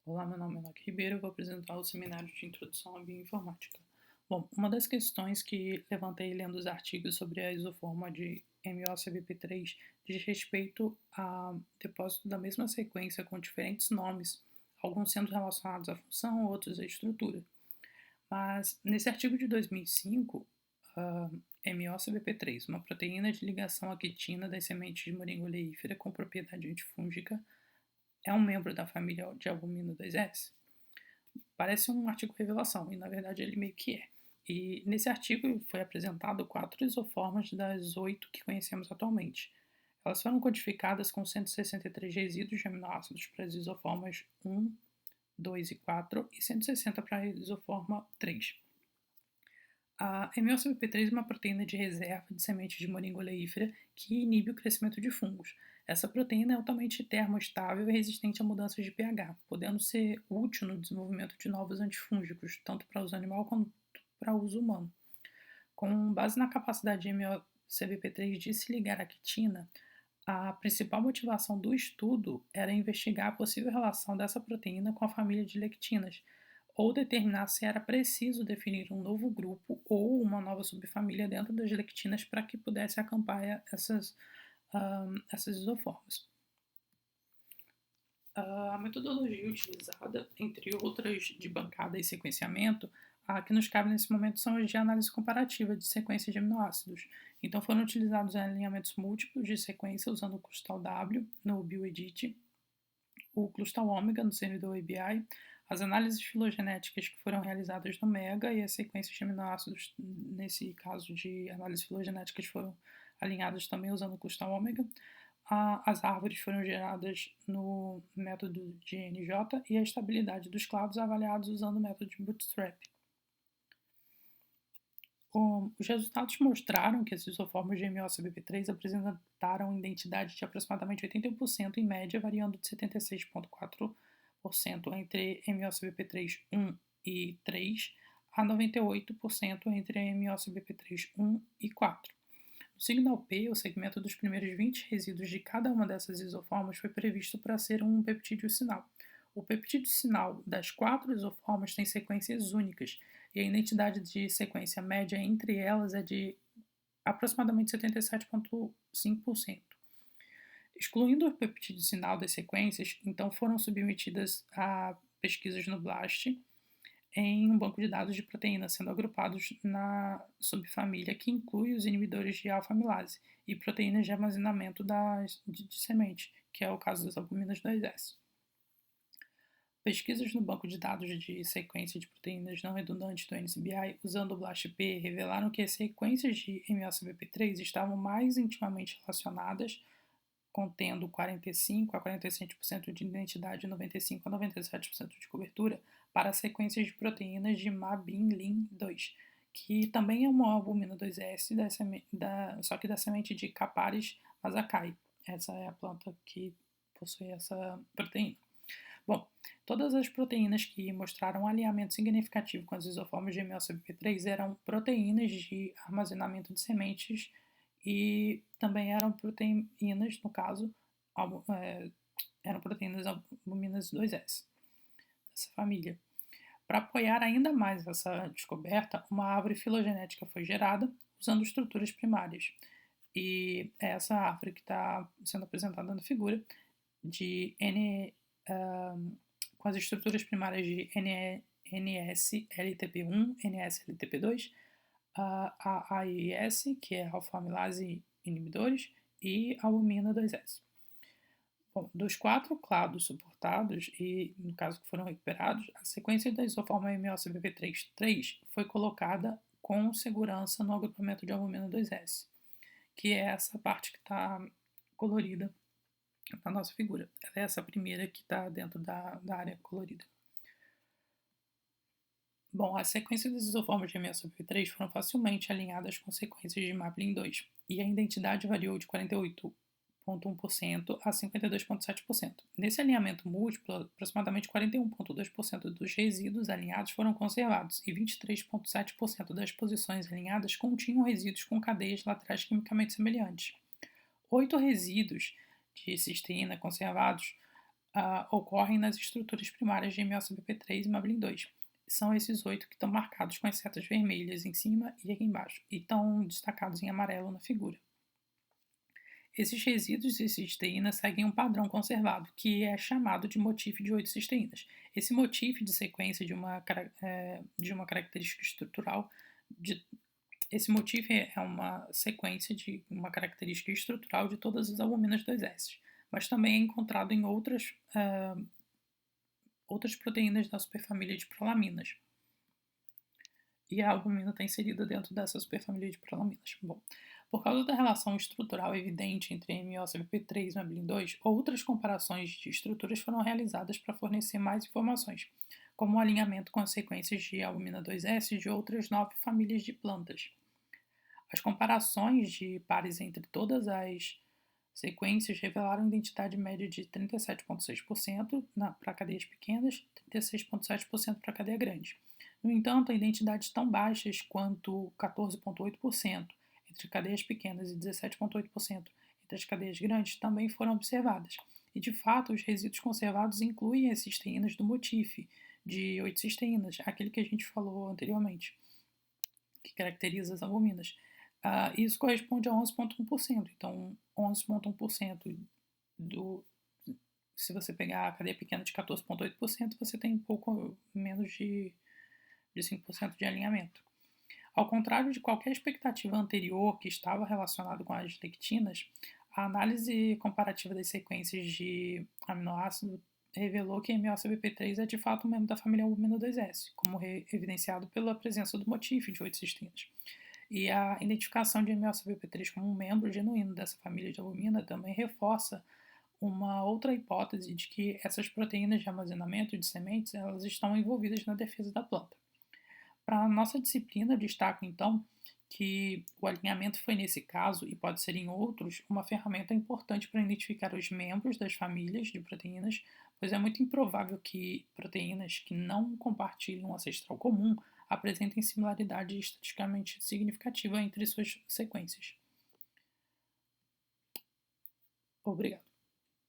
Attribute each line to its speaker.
Speaker 1: Olá, meu nome é Enoque Ribeiro, eu vou apresentar o seminário de Introdução à Bioinformática. Bom, uma das questões que levantei lendo os artigos sobre a isoforma de MOCBP3 diz respeito ao depósito da mesma sequência com diferentes nomes, alguns sendo relacionados à função, outros à estrutura. Mas, nesse artigo de 2005, a MOCBP3, uma proteína de ligação à quitina das sementes de moringa oleífera com propriedade antifúngica, é um membro da família de albumina 2S? Parece um artigo revelação, e na verdade ele meio que é. E nesse artigo foi apresentado 4 isoformas das 8 que conhecemos atualmente. Elas foram codificadas com 163 resíduos de aminoácidos para as isoformas 1, 2 e 4 e 160 para a isoforma 3. A MOCBP3 é uma proteína de reserva de sementes de moringa oleífera que inibe o crescimento de fungos. Essa proteína é altamente termoestável e resistente a mudanças de pH, podendo ser útil no desenvolvimento de novos antifúngicos, tanto para uso animal quanto para uso humano. Com base na capacidade de MOCBP3 de se ligar à quitina, a principal motivação do estudo era investigar a possível relação dessa proteína com a família de lectinas, ou determinar se era preciso definir um novo grupo ou uma nova subfamília dentro das lectinas para que pudesse acampar essas isoformas. A metodologia utilizada, entre outras de bancada e sequenciamento, a que nos cabe nesse momento são as de análise comparativa de sequências de aminoácidos. Então foram utilizados alinhamentos múltiplos de sequência usando o clustal W no BioEdit, o clustal ômega no servidor ABI, as análises filogenéticas que foram realizadas no MEGA e as sequências de aminoácidos, nesse caso de análises filogenéticas, foram alinhadas também usando o clustal ômega. As árvores foram geradas no método de NJ e a estabilidade dos clados avaliados usando o método de Bootstrap. Os resultados mostraram que as isoformas de MOCBP3 apresentaram identidade de aproximadamente 81% em média, variando de 76,4% entre MOCBP3 1 e 3 a 98% entre MOCBP3 1 e 4. No signal P, o segmento dos primeiros 20 resíduos de cada uma dessas isoformas foi previsto para ser um peptídeo sinal. O peptídeo sinal das 4 isoformas tem sequências únicas, e a identidade de sequência média entre elas é de aproximadamente 77,5%. Excluindo o peptídeo sinal das sequências, então foram submetidas a pesquisas no BLAST em um banco de dados de proteínas, sendo agrupados na subfamília que inclui os inibidores de alfa-amilase e proteínas de armazenamento de semente, que é o caso das albuminas 2S. Pesquisas no banco de dados de sequência de proteínas não redundantes do NCBI, usando o BLAST-P, revelaram que as sequências de MOCBP3 estavam mais intimamente relacionadas, contendo 45 a 47% de identidade e 95 a 97% de cobertura, para sequências de proteínas de MABIN-LIN2, que também é uma albumina 2S, só que da semente de Caparis masakai. Essa é a planta que possui essa proteína. Bom, todas as proteínas que mostraram alinhamento significativo com as isoformas de MOCBP3 eram proteínas de armazenamento de sementes e também eram proteínas, no caso, eram proteínas albuminas 2S, dessa família. Para apoiar ainda mais essa descoberta, uma árvore filogenética foi gerada usando estruturas primárias. E é essa árvore que está sendo apresentada na figura, com as estruturas primárias de NS-LTP1, NS-LTP2, a AIS, que é alfa-amilase inibidores, e albumina 2S. Bom, dos 4 clados suportados, e no caso que foram recuperados, a sequência da isoforma MOCBP3 foi colocada com segurança no agrupamento de albumina 2S, que é essa parte que está colorida na nossa figura. Ela é essa primeira que está dentro da área colorida. Bom, as sequências das isoformas de MOCBP3 foram facilmente alinhadas com sequências de MAPLIN2, e a identidade variou de 48,1% a 52,7%. Nesse alinhamento múltiplo, aproximadamente 41,2% dos resíduos alinhados foram conservados, e 23,7% das posições alinhadas continham resíduos com cadeias laterais quimicamente semelhantes. 8 resíduos de cisteína conservados ocorrem nas estruturas primárias de MOCBP3 e Mablin2. São esses 8 que estão marcados com as setas vermelhas em cima e aqui embaixo, e estão destacados em amarelo na figura. Esses resíduos de cisteína seguem um padrão conservado, que é chamado de motif de 8 cisteínas. Esse motif de sequência de uma característica estrutural, esse motif é uma sequência de uma característica estrutural de todas as albuminas 2S, mas também é encontrado em outras proteínas da superfamília de prolaminas. E a albumina está inserida dentro dessa superfamília de prolaminas. Bom, por causa da relação estrutural evidente entre MOCBP3 e Mablin2, outras comparações de estruturas foram realizadas para fornecer mais informações, como o alinhamento com as sequências de albumina 2S de outras 9 famílias de plantas. As comparações de pares entre todas as sequências revelaram identidade média de 37,6% para cadeias pequenas e 36,7% para cadeia grande. No entanto, identidades tão baixas quanto 14,8% entre cadeias pequenas e 17,8% entre as cadeias grandes também foram observadas. E, de fato, os resíduos conservados incluem as cisteínas do motif, de 8 cisteínas, aquele que a gente falou anteriormente, que caracteriza as albuminas. Isso corresponde a 11,1%. Então, 11,1% se você pegar a cadeia pequena de 14,8%, você tem um pouco menos de 5% de alinhamento. Ao contrário de qualquer expectativa anterior que estava relacionada com as lectinas, a análise comparativa das sequências de aminoácido revelou que MOCBP3 é de fato um membro da família albumina 2S, como evidenciado pela presença do motif de 8 cisteínas. E a identificação de MOCBP3 como um membro genuíno dessa família de albumina também reforça uma outra hipótese de que essas proteínas de armazenamento de sementes elas estão envolvidas na defesa da planta. Para a nossa disciplina, destaco então que o alinhamento foi nesse caso, e pode ser em outros, uma ferramenta importante para identificar os membros das famílias de proteínas, pois é muito improvável que proteínas que não compartilham um ancestral comum apresentem similaridade estatisticamente significativa entre suas sequências. Obrigado.